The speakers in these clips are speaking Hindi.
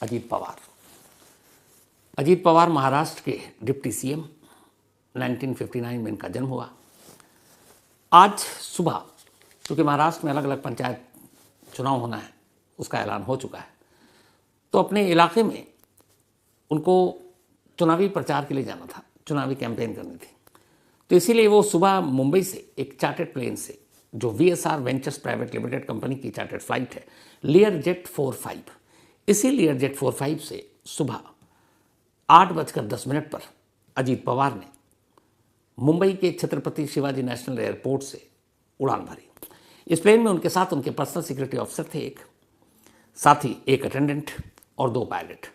अजीत पवार। अजीत पवार महाराष्ट्र के डिप्टी सीएम, 1959 में इनका जन्म हुआ। आज सुबह, क्योंकि महाराष्ट्र में अलग अलग पंचायत चुनाव होना है, उसका ऐलान हो चुका है, तो अपने इलाके में उनको चुनावी प्रचार के लिए जाना था, चुनावी कैंपेन करनी थी। तो इसीलिए वो सुबह मुंबई से एक चार्टर्ड प्लेन से, जो VSR ventures private limited company की चार्टर्ड फ्लाइट है, लियरजेट 45, इसी लियरजेट 45 से सुबह 8:10 पर अजीत पवार ने मुंबई के छत्रपति शिवाजी नेशनल एयरपोर्ट से उड़ान भरी। इस प्लेन में उनके साथ उनके पर्सनल सिक्योरिटी ऑफिसर थे, एक साथ ही एक अटेंडेंट और 2 पायलट।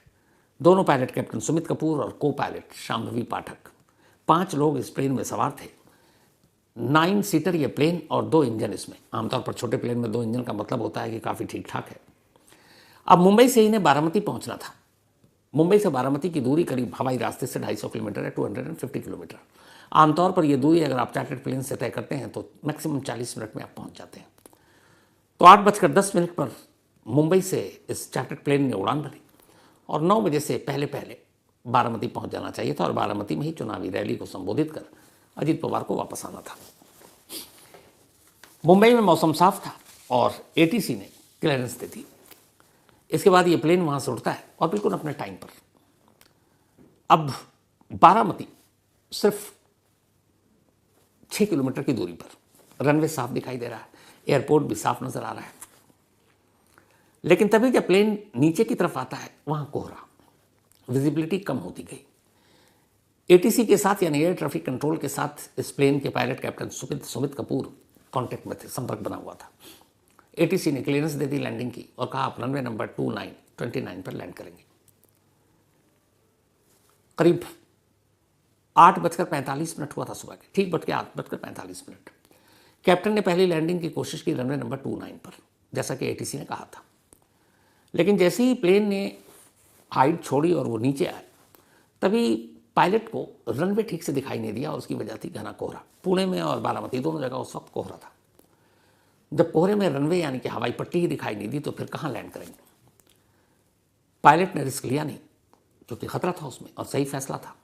दोनों पायलट कैप्टन सुमित कपूर और को पायलट शांभवी पाठक। 5 लोग इस प्लेन में सवार थे। 9 सीटर ये प्लेन और 2 इंजन इसमें। आमतौर पर छोटे प्लेन में 2 इंजन का मतलब होता है कि काफ़ी ठीक ठाक है। अब मुंबई से इन्हें बारामती पहुंचना था। मुंबई से बारामती की दूरी करीब हवाई रास्ते से 250 किलोमीटर है, 250 किलोमीटर। आमतौर पर यह दूरी अगर आप चार्टर्ड प्लेन से तय करते हैं तो मैक्सिमम 40 मिनट में आप पहुंच जाते हैं। तो 8:10 पर मुंबई से इस चार्टर्ड प्लेन ने उड़ान भरी और 9 बजे से पहले बारामती पहुंच जाना चाहिए था और बारामती में ही चुनावी रैली को संबोधित कर अजीत पवार को वापस आना था। मुंबई में मौसम साफ था और ATC ने क्लियरेंस दे दी। इसके बाद ये प्लेन वहां से उड़ता है और बिल्कुल अपने टाइम पर। अब बारामती सिर्फ 6 किलोमीटर की दूरी पर, रनवे साफ दिखाई दे रहा है, एयरपोर्ट भी साफ नजर आ रहा है। लेकिन तभी जब प्लेन नीचे की तरफ आता है, वहां कोहरा, विजिबिलिटी कम होती गई। ATC के साथ यानी एयर ट्रैफिक कंट्रोल के साथ इस प्लेन के pilot captain Sumit Kapoor contact में थे, संपर्क बना हुआ था। ATC ने क्लियरेंस दे दी लैंडिंग की और कहा आप रनवे नंबर 29 पर लैंड करेंगे। करीब 8:45 हुआ था सुबह के, ठीक 8:45। कैप्टन ने पहली लैंडिंग की कोशिश की रनवे नंबर 29 पर, जैसा कि ATC ने कहा था। लेकिन जैसे ही प्लेन ने हाइट छोड़ी और वो नीचे आए, तभी पायलट को रनवे ठीक से दिखाई नहीं दिया और उसकी वजह थी घना कोहरा। पुणे में और बारामती दोनों जगह उस वक्त कोहरा था। जब कोहरे में रनवे यानी कि हवाई पट्टी ही दिखाई नहीं दी तो फिर कहाँ लैंड करेंगे। पायलट ने रिस्क लिया नहीं, क्योंकि खतरा था उसमें और सही फैसला था।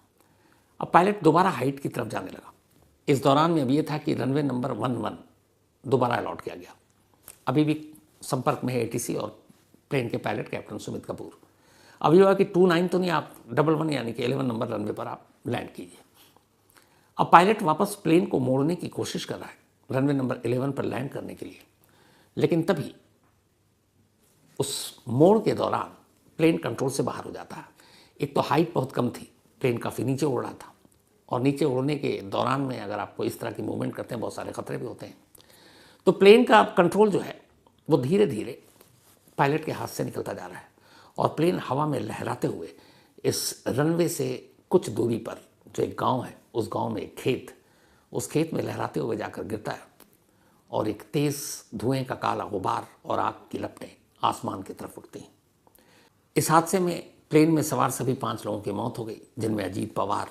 अब पायलट दोबारा हाइट की तरफ जाने लगा। इस दौरान में अब ये था कि रनवे नंबर 11 दोबारा अलॉट किया गया। अभी भी संपर्क में है ATC और प्लेन के पायलट कैप्टन सुमित कपूर। अभी हुआ कि 29 तो नहीं, आप 11 यानी कि 11 नंबर रनवे पर आप लैंड कीजिए। अब पायलट वापस प्लेन को मोड़ने की कोशिश कर रहा है रनवे नंबर 11 पर लैंड करने के लिए। लेकिन तभी उस मोड़ के दौरान प्लेन कंट्रोल से बाहर हो जाता है। एक तो हाइट बहुत कम थी, प्लेन काफ़ी नीचे उड़ रहा था और नीचे उड़ने के दौरान में अगर आपको इस तरह की मूवमेंट करते हैं बहुत सारे खतरे भी होते हैं। तो प्लेन का कंट्रोल जो है वो धीरे धीरे पायलट के हाथ से निकलता जा रहा है और प्लेन हवा में लहराते हुए इस रनवे से कुछ दूरी पर जो एक गांव है, उस गांव में एक खेत, उस खेत में लहराते हुए जाकर गिरता है और एक तेज धुएं का काला गुबार और आग की लपटें आसमान की तरफ उठती हैं। इस हादसे में प्लेन में सवार सभी 5 लोगों की मौत हो गई, जिनमें अजीत पवार,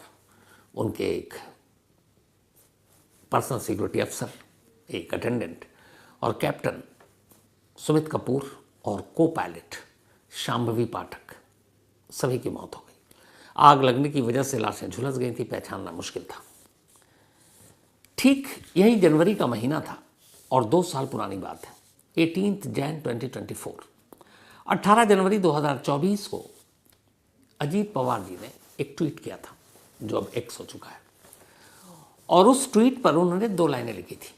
उनके एक पर्सनल सिक्योरिटी अफसर, एक अटेंडेंट और कैप्टन सुमित कपूर और को पायलट शांभवी पाठक, सभी की मौत हो गई। आग लगने की वजह से लाशें झुलस गई थी, पहचानना मुश्किल था। ठीक यही जनवरी का महीना था और 2 साल पुरानी बात है, 18 जनवरी 2024। 18 जनवरी 2024 को अजीत पवार जी ने एक ट्वीट किया था, जो अब X हो चुका है, और उस ट्वीट पर उन्होंने 2 लाइनें लिखी थी।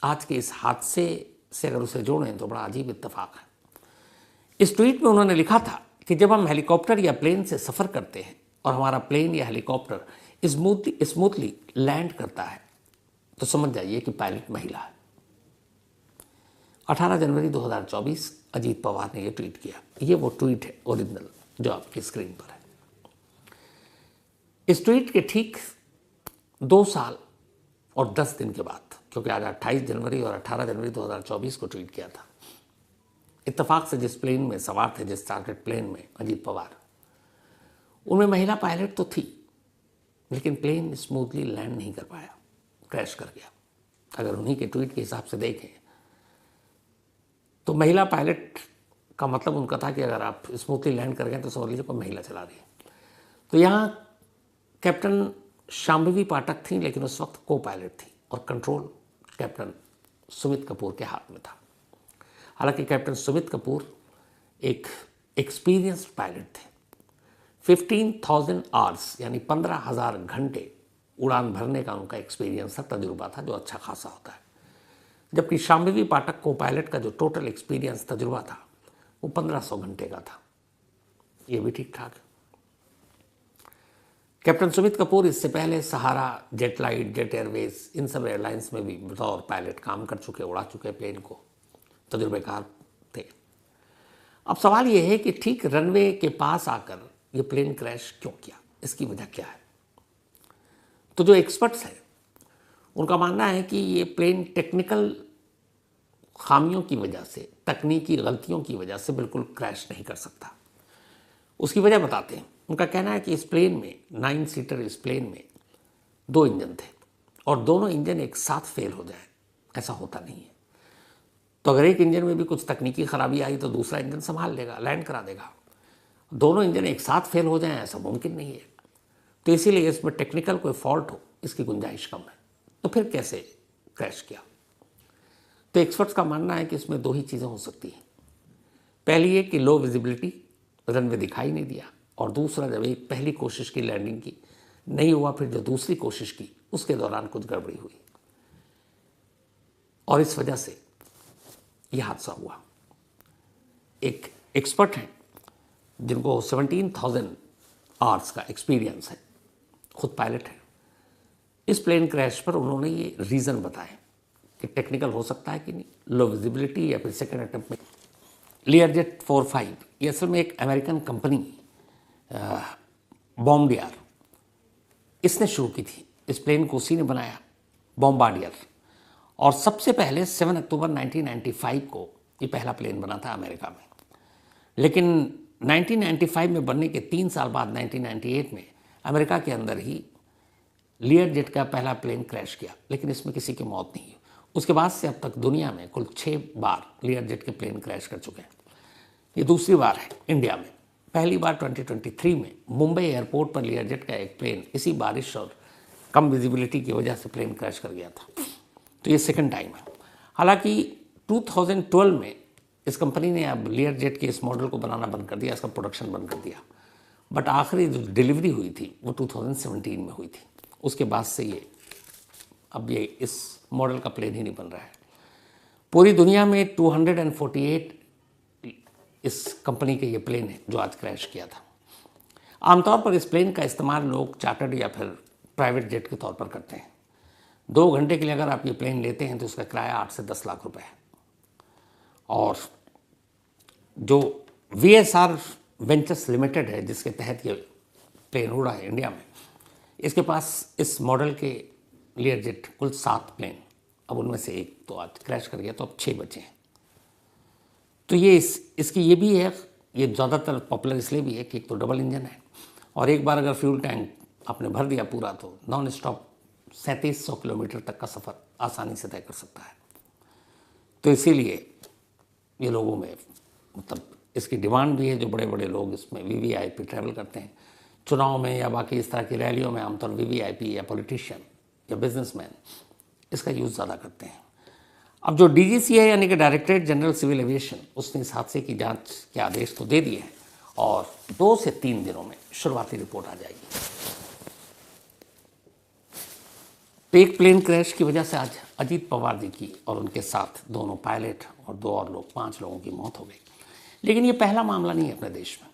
आज के इस हादसे से अगर उसे जोड़ें तो बड़ा अजीब इत्तेफाक है। इस ट्वीट में उन्होंने लिखा था कि जब हम हेलीकॉप्टर या प्लेन से सफ़र करते हैं और हमारा प्लेन या हेलीकॉप्टर स्मूथली लैंड करता है तो समझ जाइए कि पायलट महिला है। 18 जनवरी 2024 अजीत पवार ने यह ट्वीट किया। ये वो ट्वीट है ओरिजिनल जो आपकी स्क्रीन पर है। इस ट्वीट के ठीक 2 साल और 10 दिन के बाद, क्योंकि आज 28 जनवरी और 18 जनवरी 2024 को ट्वीट किया था, इत्तेफाक से जिस प्लेन में सवार थे, जिस टारगेट प्लेन में अजीत पवार, उनमें महिला पायलट तो थी, लेकिन प्लेन स्मूथली लैंड नहीं कर पाया, क्रैश कर गया। अगर उन्हीं के ट्वीट के हिसाब से देखें तो महिला पायलट का मतलब उनका था कि अगर आप स्मूथली लैंड कर गए तो समझ लीजिए कोई महिला चला रही है। तो यहाँ कैप्टन शांभवी पाठक थी, लेकिन उस वक्त को पायलट थी और कंट्रोल कैप्टन सुमित कपूर के हाथ में था। हालांकि कैप्टन सुमित कपूर एक एक्सपीरियंस्ड पायलट थे। 15,000 आवर्स यानी 15,000 घंटे उड़ान भरने का उनका एक्सपीरियंस था, तजुर्बा था, जो अच्छा खासा होता है। जबकि शांभवी पाठक को पायलट का जो टोटल एक्सपीरियंस तजुर्बा था वो 1500 घंटे का था। ये भी ठीक ठाक है। कैप्टन सुमित कपूर इससे पहले सहारा, जेट लाइट, जेट एयरवेज, इन सब एयरलाइंस में भी बतौर पायलट काम कर चुके, उड़ा चुके प्लेन को, तजुर्बेकार थे। अब सवाल ये है कि ठीक रनवे के पास आकर ये प्लेन क्रैश क्यों किया, इसकी वजह क्या है? तो जो एक्सपर्ट्स हैं उनका मानना है कि ये प्लेन टेक्निकल खामियों की वजह से, तकनीकी गलतियों की वजह से बिल्कुल क्रैश नहीं कर सकता। उसकी वजह बताते हैं। उनका कहना है कि इस प्लेन में 9 सीटर इस प्लेन में 2 इंजन थे और दोनों इंजन एक साथ फेल हो जाए ऐसा होता नहीं है। तो अगर एक इंजन में भी कुछ तकनीकी खराबी आई तो दूसरा इंजन संभाल लेगा, लैंड करा देगा। दोनों इंजन एक साथ फेल हो जाएं ऐसा मुमकिन नहीं है। तो इसीलिए इसमें टेक्निकल कोई फॉल्ट हो इसकी गुंजाइश कम है। तो फिर कैसे क्रैश किया? तो एक्सपर्ट्स का मानना है कि इसमें 2 ही चीज़ें हो सकती हैं। पहली है कि लो विजिबिलिटी, रनवे दिखाई नहीं दिया, और दूसरा जब एक पहली कोशिश की लैंडिंग की नहीं हुआ, फिर जो दूसरी कोशिश की उसके दौरान कुछ गड़बड़ी हुई और इस वजह से यह हादसा हुआ। एक एक्सपर्ट हैं जिनको 17,000 आवर्स का एक्सपीरियंस है, खुद पायलट है, इस प्लेन क्रैश पर उन्होंने ये रीज़न बताए कि टेक्निकल हो सकता है कि नहीं, लो विजिबिलिटी या फिर सेकेंड अटेम्प्ट में। लियरजेट 45 ये असल में एक अमेरिकन कंपनी बॉम्बार्डियर, इसने शुरू की थी। इस प्लेन को उसी ने बनाया, बॉम्बार्डियर। और सबसे पहले 7 अक्टूबर 1995 को ये पहला प्लेन बना था अमेरिका में। लेकिन 1995 में बनने के 3 साल बाद 1998 में अमेरिका के अंदर ही लियरजेट का पहला प्लेन क्रैश किया, लेकिन इसमें किसी की मौत नहीं हुई। उसके बाद से अब तक दुनिया में कुल 6 बार लियरजेट के प्लेन क्रैश कर चुके हैं। ये दूसरी बार है इंडिया में। पहली बार 2023 में मुंबई एयरपोर्ट पर लियरजेट का एक प्लेन इसी बारिश और कम विजिबिलिटी की वजह से प्लेन क्रैश कर गया था। तो ये सेकंड टाइम है। हालांकि 2012 में इस कंपनी ने अब लियरजेट के इस मॉडल को बनाना बंद कर दिया, इसका प्रोडक्शन बंद कर दिया। बट आखिरी जो डिलीवरी हुई थी वो 2017 में हुई थी। उसके बाद से ये अब ये इस मॉडल का प्लेन ही नहीं बन रहा है। पूरी दुनिया में 248 इस कंपनी के ये प्लेन है जो आज क्रैश किया था। आमतौर पर इस प्लेन का इस्तेमाल लोग चार्टर्ड या फिर प्राइवेट जेट के तौर पर करते हैं। 2 घंटे के लिए अगर आप ये प्लेन लेते हैं तो उसका किराया 8 से 10 लाख रुपए है। और जो VSR वेंचर्स लिमिटेड है जिसके तहत ये प्लेन उड़ा है इंडिया में, इसके पास इस मॉडल के लियरजेट कुल 7 प्लेन, अब उनमें से एक तो आज क्रैश कर गया, तो अब 6 बचे हैं। तो ये इसकी ये भी है, ये ज़्यादातर पॉपुलर इसलिए भी है कि एक तो डबल इंजन है और एक बार अगर फ्यूल टैंक आपने भर दिया पूरा तो नॉन स्टॉप 3700 किलोमीटर तक का सफ़र आसानी से तय कर सकता है। तो इसीलिए ये लोगों में मतलब इसकी डिमांड भी है। जो बड़े बड़े लोग इसमें VVIP ट्रैवल करते हैं चुनाव में या बाकी इस तरह की रैलियों में, आमतौर VVIP या पॉलिटिशियन या बिजनेसमैन इसका यूज़ ज़्यादा करते हैं। अब जो DGCA यानी कि डायरेक्टरेट जनरल सिविल एविएशन, उसने इस हादसे की जांच के आदेश तो दे दिए हैं और 2 से 3 दिनों में शुरुआती रिपोर्ट आ जाएगी। तो एक प्लेन क्रैश की वजह से आज अजीत पवार जी की और उनके साथ दोनों पायलट और 2 और लोग, 5 लोगों की मौत हो गई। लेकिन ये पहला मामला नहीं है अपने देश में।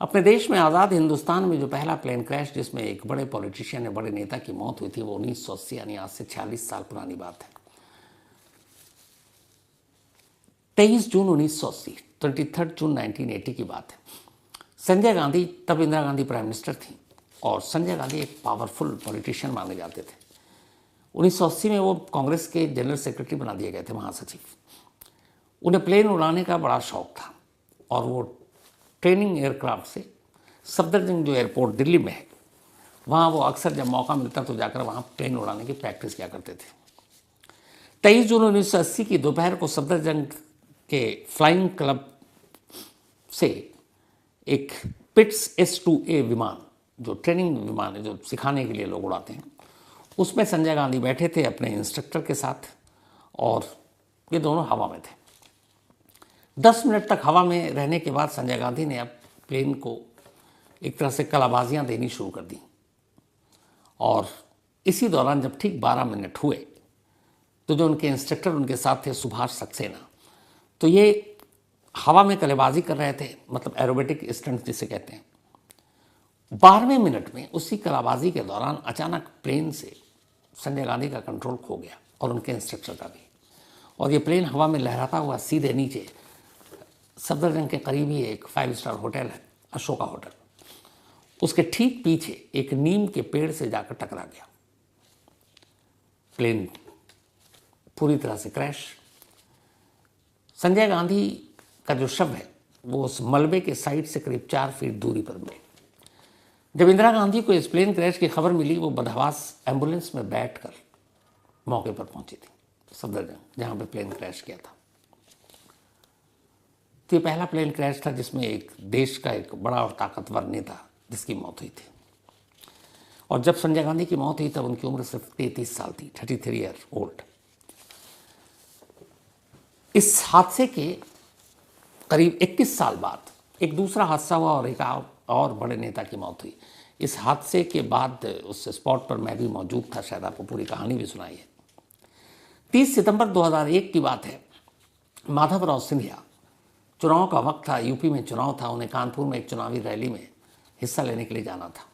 अपने देश में आज़ाद हिंदुस्तान में जो पहला प्लेन क्रैश जिसमें एक बड़े पॉलिटिशियन या बड़े नेता की मौत हुई थी वो 1980 यानी आज से 46 साल पुरानी बात है। 23 जून 1980, 23 जून 1980 की बात है। संजय गांधी, तब इंदिरा गांधी प्राइम मिनिस्टर थी और संजय गांधी एक पावरफुल पॉलिटिशियन माने जाते थे। 1980 में वो कांग्रेस के जनरल सेक्रेटरी बना दिए गए थे, महासचिव। उन्हें प्लेन उड़ाने का बड़ा शौक था और वो ट्रेनिंग एयरक्राफ्ट से सफदरजंग जो एयरपोर्ट दिल्ली में है वहाँ वो अक्सर जब मौका मिलता तो जाकर वहाँ प्लेन उड़ाने की प्रैक्टिस किया करते थे। 23 जून 1980 की दोपहर को सफदरजंग के फ्लाइंग क्लब से एक पिट्स S2A विमान, जो ट्रेनिंग विमान है, जो सिखाने के लिए लोग उड़ाते हैं, उसमें संजय गांधी बैठे थे अपने इंस्ट्रक्टर के साथ और ये दोनों हवा में थे। 10 मिनट तक हवा में रहने के बाद संजय गांधी ने अब प्लेन को एक तरह से कलाबाजियाँ देनी शुरू कर दी और इसी दौरान जब ठीक 12 मिनट हुए तो जो उनके इंस्ट्रक्टर उनके साथ थे सुभाष सक्सेना, तो ये हवा में कलेबाजी कर रहे थे, मतलब एरोबेटिक स्टंट जिसे कहते हैं। 12वें मिनट में उसी कलाबाजी के दौरान अचानक प्लेन से संजय गांधी का कंट्रोल खो गया और उनके इंस्ट्रक्टर का भी, और ये प्लेन हवा में लहराता हुआ सीधे नीचे सफदरजंग के करीब ही एक 5 स्टार होटल है, अशोका होटल, उसके ठीक पीछे एक नीम के पेड़ से जाकर टकरा गया। प्लेन पूरी तरह से क्रैश। संजय गांधी का जो शव है वो उस मलबे के साइड से करीब 4 फीट दूरी पर मिले। जब इंदिरा गांधी को इस प्लेन क्रैश की खबर मिली, वो बदहवास एम्बुलेंस में बैठकर मौके पर पहुंची थी, सफदरजंग, जहां पे प्लेन क्रैश किया था। तो ये पहला प्लेन क्रैश था जिसमें एक देश का एक बड़ा और ताकतवर नेता जिसकी मौत हुई थी। और जब संजय गांधी की मौत हुई तब उनकी उम्र सिर्फ 33 साल थी, 33 ईयर ओल्ड। इस हादसे के करीब 21 साल बाद एक दूसरा हादसा हुआ और एक और बड़े नेता की मौत हुई। इस हादसे के बाद उस स्पॉट पर मैं भी मौजूद था, शायद आपको पूरी कहानी भी सुनाई है। 30 सितंबर 2001 की बात है। माधवराव सिंधिया, चुनाव का वक्त था, यूपी में चुनाव था, उन्हें कानपुर में एक चुनावी रैली में हिस्सा लेने के लिए जाना था।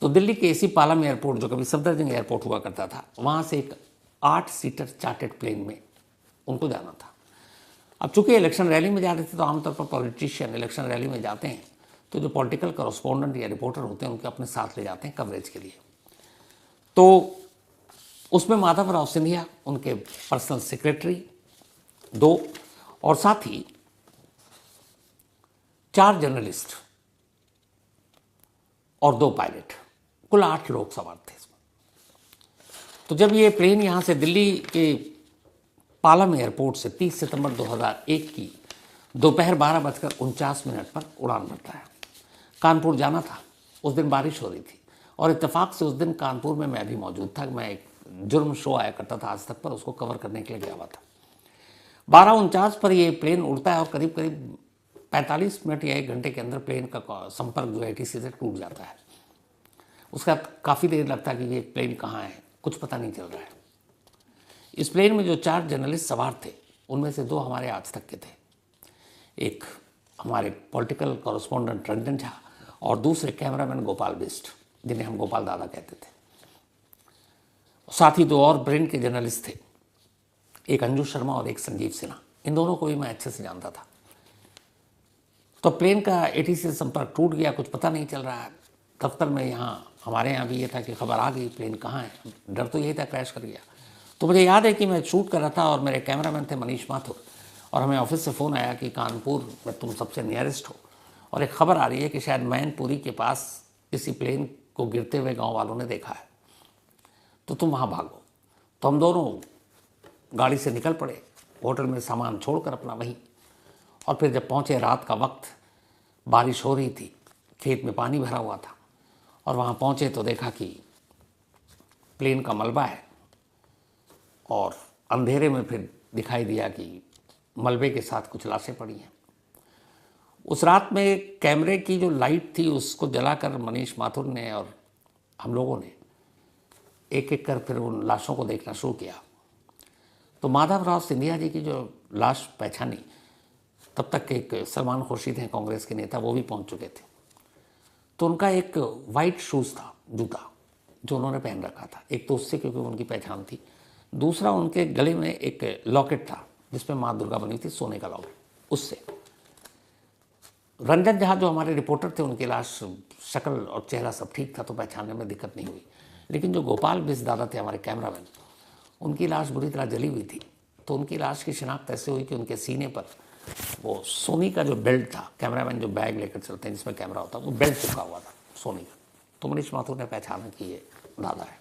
तो दिल्ली के AC पालम एयरपोर्ट, जो कभी सफदरजंग एयरपोर्ट हुआ करता था, वहाँ से एक 8 सीटर चार्टर्ड प्लेन में उनको जाना था। अब चूंकि इलेक्शन रैली में जा रहे थे तो आमतौर पर पॉलिटिशियन इलेक्शन रैली में जाते हैं तो जो पॉलिटिकल कॉरेस्पॉन्डेंट या रिपोर्टर होते हैं उनके अपने साथ ले जाते हैं कवरेज के लिए। तो उसमें माधवराव सिंधिया, उनके पर्सनल सेक्रेटरी 2 और साथ ही 4 जर्नलिस्ट और 2 पायलट, कुल 8 लोग सवार थे इसमें। तो जब ये प्लेन यहाँ से दिल्ली के पालम एयरपोर्ट से 30 सितंबर 2001 की दोपहर 12:49 पर उड़ान भरता है, कानपुर जाना था। उस दिन बारिश हो रही थी और इत्तेफाक से उस दिन कानपुर में मैं भी मौजूद था। मैं एक जुर्म शो आया करता था आज तक पर, उसको कवर करने के लिए गया हुआ था। 12:49 पर ये प्लेन उड़ता है और करीब करीब 45 मिनट या 1 घंटे के अंदर प्लेन का संपर्क जो है ATC से टूट जाता है। उसका काफ़ी देर लगता है कि ये प्लेन कहाँ है, कुछ पता नहीं चल रहा है। इस प्लेन में जो 4 जर्नलिस्ट सवार थे उनमें से 2 हमारे आज तक के थे। एक हमारे पॉलिटिकल कॉरेस्पॉन्डेंट रंजन झा और दूसरे कैमरामैन गोपाल बिस्ट, जिन्हें हम गोपाल दादा कहते थे। साथ ही 2 और ब्रेन के जर्नलिस्ट थे, एक अंजू शर्मा और एक संजीव सिन्हा। इन दोनों को भी मैं अच्छे से जानता था। तो प्लेन का ATC से संपर्क टूट गया, कुछ पता नहीं चल रहा है। दफ्तर में यहाँ हमारे यहाँ भी ये था कि खबर आ गई, प्लेन कहाँ है। डर तो यही था क्रैश कर गया। तो मुझे याद है कि मैं शूट कर रहा था और मेरे कैमरामैन थे मनीष माथुर, और हमें ऑफिस से फ़ोन आया कि कानपुर में तुम सबसे नियरेस्ट हो और एक खबर आ रही है कि शायद मैनपुरी के पास किसी प्लेन को गिरते हुए गांव वालों ने देखा है, तो तुम वहाँ भागो। तो हम दोनों गाड़ी से निकल पड़े, होटल में सामान छोड़कर अपना वहीं। और फिर जब पहुँचे, रात का वक्त, बारिश हो रही थी, खेत में पानी भरा हुआ था, और वहाँ पहुँचे तो देखा कि प्लेन का मलबा है और अंधेरे में फिर दिखाई दिया कि मलबे के साथ कुछ लाशें पड़ी हैं। उस रात में कैमरे की जो लाइट थी उसको जलाकर मनीष माथुर ने और हम लोगों ने एक एक कर फिर उन लाशों को देखना शुरू किया। तो माधवराव सिंधिया जी की जो लाश पहचानी, तब तक एक सलमान खुर्शीद हैं कांग्रेस के नेता, वो भी पहुंच चुके थे। तो उनका एक वाइट शूज़ था, जूता, जो उन्होंने पहन रखा था। एक तो उससे क्योंकि उनकी पहचान थी, दूसरा उनके गले में एक लॉकेट था जिसमें माँ दुर्गा बनी थी, सोने का लॉकेट, उससे। रंजन झा जो हमारे रिपोर्टर थे, उनकी लाश, शक्ल और चेहरा सब ठीक था तो पहचानने में दिक्कत नहीं हुई। लेकिन जो गोपाल बिस दादा थे हमारे कैमरामैन, उनकी लाश बुरी तरह जली हुई थी। तो उनकी लाश की शिनाख्त ऐसे हुई कि उनके सीने पर वो सोनी का जो बेल्ट था, कैमरामैन जो बैग लेकर चलते हैं जिसमें कैमरा होता है, वो बेल्ट चिपका हुआ था सोनी का। तो मनीष माथुर ने पहचाना कि ये दादा है।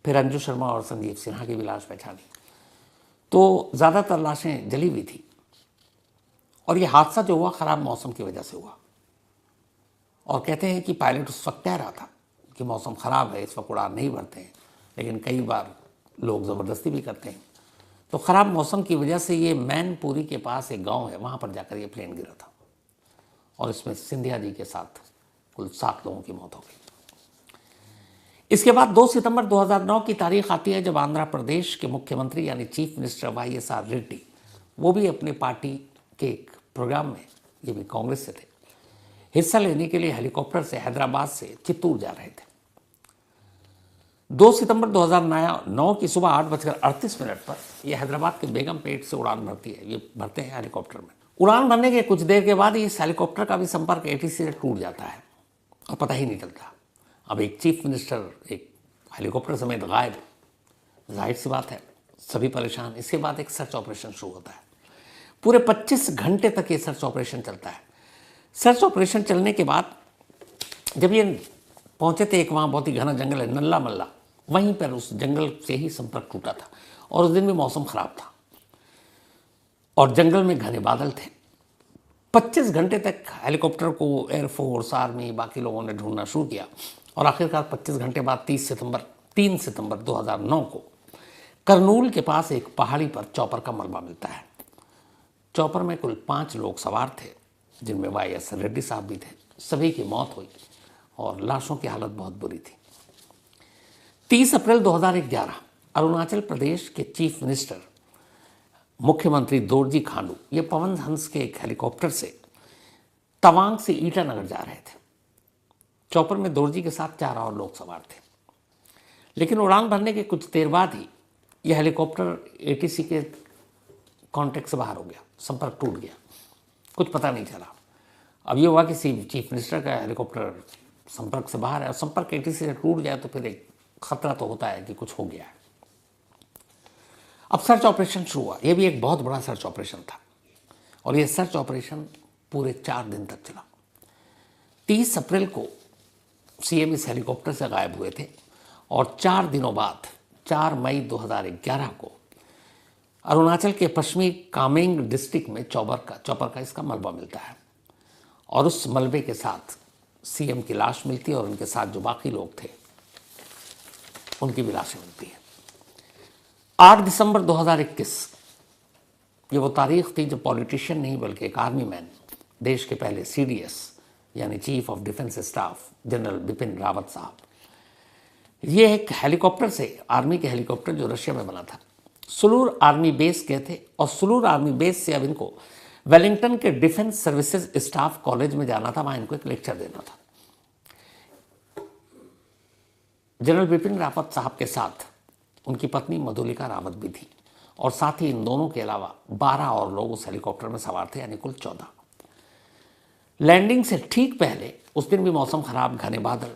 फिर अंजू शर्मा और संजीव सिन्हा की भी लाश पहचानी। तो ज़्यादातर लाशें जली हुई थी और ये हादसा जो हुआ ख़राब मौसम की वजह से हुआ। और कहते हैं कि पायलट उस वक्त कह रहा था कि मौसम ख़राब है, इस वक्त उड़ान नहीं भरते हैं, लेकिन कई बार लोग ज़बरदस्ती भी करते हैं। तो ख़राब मौसम की वजह से ये मैनपुरी के पास एक गांव है, वहाँ पर जाकर ये प्लेन गिरा था और इसमें सिंधिया जी के साथ कुल 7 लोगों की मौत हो गई। इसके बाद 2 सितंबर 2009 की तारीख आती है जब आंध्र प्रदेश के मुख्यमंत्री यानी चीफ मिनिस्टर वाईएसआर रेड्डी, वो भी अपनी पार्टी के एक प्रोग्राम में, ये भी कांग्रेस से थे, हिस्सा लेने के लिए हेलीकॉप्टर से हैदराबाद से चित्तूर जा रहे थे। 2 सितंबर 2009 की सुबह 8:38 पर यह हैदराबाद के बेगमपेट से उड़ान भरती है, ये भरते हैं हेलीकॉप्टर में। उड़ान भरने के कुछ देर के बाद इस हेलीकॉप्टर का भी संपर्क एटीसी से टूट जाता है और पता ही नहीं चलता। अब एक चीफ मिनिस्टर एक हेलीकॉप्टर समेत गायब, जाहिर सी बात है सभी परेशान। इसके बाद एक सर्च ऑपरेशन शुरू होता है। पूरे 25 घंटे तक ये सर्च ऑपरेशन चलता है। सर्च ऑपरेशन चलने के बाद जब ये पहुंचे थे, एक वहाँ बहुत ही घना जंगल है नल्ला मल्ला, वहीं पर उस जंगल से ही संपर्क टूटा था और उस दिन भी मौसम खराब था और जंगल में घने बादल थे। 25 घंटे तक हेलीकॉप्टर को एयरफोर्स, आर्मी, बाकी लोगों ने ढूंढना शुरू किया और आखिरकार 25 घंटे बाद 3 सितंबर 2009 को करनूल के पास एक पहाड़ी पर चॉपर का मलबा मिलता है। चॉपर में कुल 5 लोग सवार थे, जिनमें वाईएस रेड्डी साहब भी थे। सभी की मौत हुई और लाशों की हालत बहुत बुरी थी। 30 अप्रैल 2011 अरुणाचल प्रदेश के चीफ मिनिस्टर मुख्यमंत्री दोरजी खांडू ये पवन हंस के एक हेलीकॉप्टर से तवांग से ईटानगर जा रहे थे। चॉपर में दोरजी के साथ 4 और लोग सवार थे, लेकिन उड़ान भरने के कुछ देर बाद ही यह हेलीकॉप्टर एटीसी के कॉन्टेक्ट से बाहर हो गया, संपर्क टूट गया, कुछ पता नहीं चला। अब ये हुआ कि चीफ मिनिस्टर का हेलीकॉप्टर संपर्क से बाहर है और संपर्क एटीसी से टूट जाए तो फिर एक खतरा तो होता है कि कुछ हो गया है। अब सर्च ऑपरेशन शुरू हुआ। यह भी एक बहुत बड़ा सर्च ऑपरेशन था और यह सर्च ऑपरेशन पूरे 4 दिन तक चला। 30 अप्रैल को सीएम इस हेलीकॉप्टर से गायब हुए थे और 4 दिनों बाद 4 मई 2011 को अरुणाचल के पश्चिमी कामेंग डिस्ट्रिक्ट में चॉपर का इसका मलबा मिलता है और उस मलबे के साथ सीएम की लाश मिलती है और उनके साथ जो बाकी लोग थे उनकी भी लाशें मिलती हैं। 8 दिसंबर 2021 ये वो तारीख थी जब पॉलिटिशियन नहीं बल्कि एक आर्मी मैन, देश के पहले सीडीएस यानी chief of defence staff general Bipin Rawat साहब, ये एक हेलीकॉप्टर से, आर्मी के हेलीकॉप्टर जो रशिया में बना था, सुलूर आर्मी बेस गए थे और सुलूर आर्मी बेस से अब इनको वेलिंगटन के डिफेंस सर्विसेज स्टाफ कॉलेज में जाना था, वहाँ इनको एक लेक्चर देना था। जनरल बिपिन रावत साहब के साथ उनकी पत्नी मधुलिका रावत भी थी और साथ ही इन दोनों के अलावा 12 और लोग उस हेलीकॉप्टर में सवार थे, यानी कुल 14। लैंडिंग से ठीक पहले उस दिन भी मौसम खराब, घने बादल।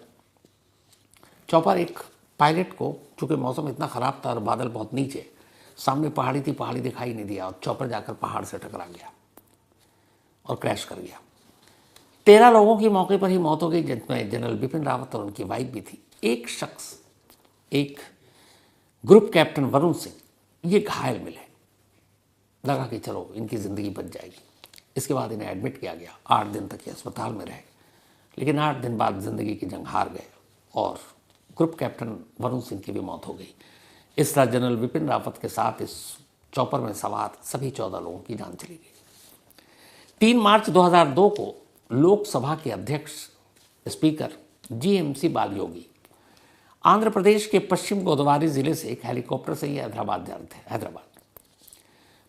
चॉपर एक पायलट को, चूंकि मौसम इतना खराब था और बादल बहुत नीचे, सामने पहाड़ी थी, पहाड़ी दिखाई नहीं दिया और चॉपर जाकर पहाड़ से टकरा गया और क्रैश कर गया। 13 लोगों की मौके पर ही मौत हो गई, जिनमें जनरल बिपिन रावत और उनकी वाइफ भी थी। एक शख्स, एक ग्रुप कैप्टन वरुण सिंह, ये घायल मिले। लगा कि चलो इनकी ज़िंदगी बच जाएगी। इसके बाद इन्हें एडमिट किया गया। 8 दिन तक ये अस्पताल में रहे, लेकिन 8 दिन बाद ज़िंदगी की जंग हार गए और ग्रुप कैप्टन वरुण सिंह की भी मौत हो गई। इस तरह जनरल बिपिन रावत के साथ इस चॉपर में सवार सभी 14 लोगों की जान चली गई। 3 मार्च 2002 को लोकसभा के अध्यक्ष स्पीकर जीएमसी बालयोगी आंध्र प्रदेश के पश्चिम गोदावरी जिले से एक हेलीकॉप्टर से ही हैदराबाद जा रहे थे। हैदराबाद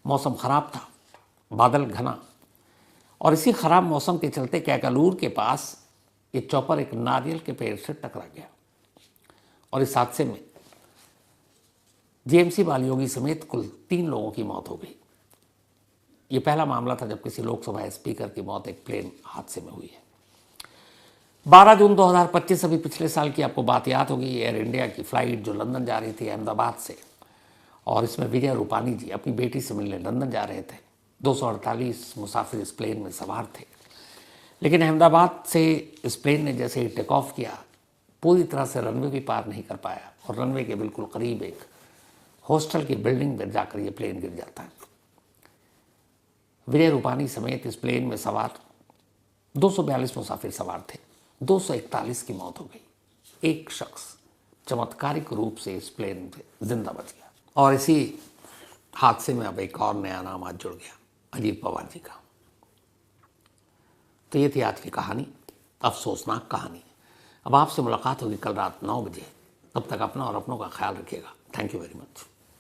मौसम खराब था, बादल घना, और इसी खराब मौसम के चलते कैकालूर के पास ये चॉपर एक नारियल के पेड़ से टकरा गया और इस हादसे में जीएमसी बालयोगी समेत कुल 3 लोगों की मौत हो गई। ये पहला मामला था जब किसी लोकसभा स्पीकर की मौत एक प्लेन हादसे में हुई है। 12 जून 2025, अभी पिछले साल की आपको बात याद होगी, एयर इंडिया की फ़्लाइट जो लंदन जा रही थी अहमदाबाद से, और इसमें विजय रूपानी जी अपनी बेटी से मिलने लंदन जा रहे थे। 248 मुसाफिर इस प्लेन में सवार थे, लेकिन अहमदाबाद से इस प्लेन ने जैसे ही टेक ऑफ किया पूरी तरह से रनवे भी पार नहीं कर पाया और रनवे के बिल्कुल करीब एक हॉस्टल की बिल्डिंग में जाकर ये प्लेन गिर जाता है। विजय रूपानी समेत इस प्लेन में सवार 242 मुसाफिर सवार थे। 241 की मौत हो गई। एक शख्स चमत्कारिक रूप से इस प्लेन पे जिंदा बच गया। और इसी हादसे में अब एक और नया नाम आज जुड़ गया, अजीत पवार जी का। तो ये थी आज की कहानी, अफसोसनाक कहानी। अब आपसे मुलाकात होगी कल रात 9 बजे। तब तक अपना और अपनों का ख्याल रखिएगा। Thank you very much.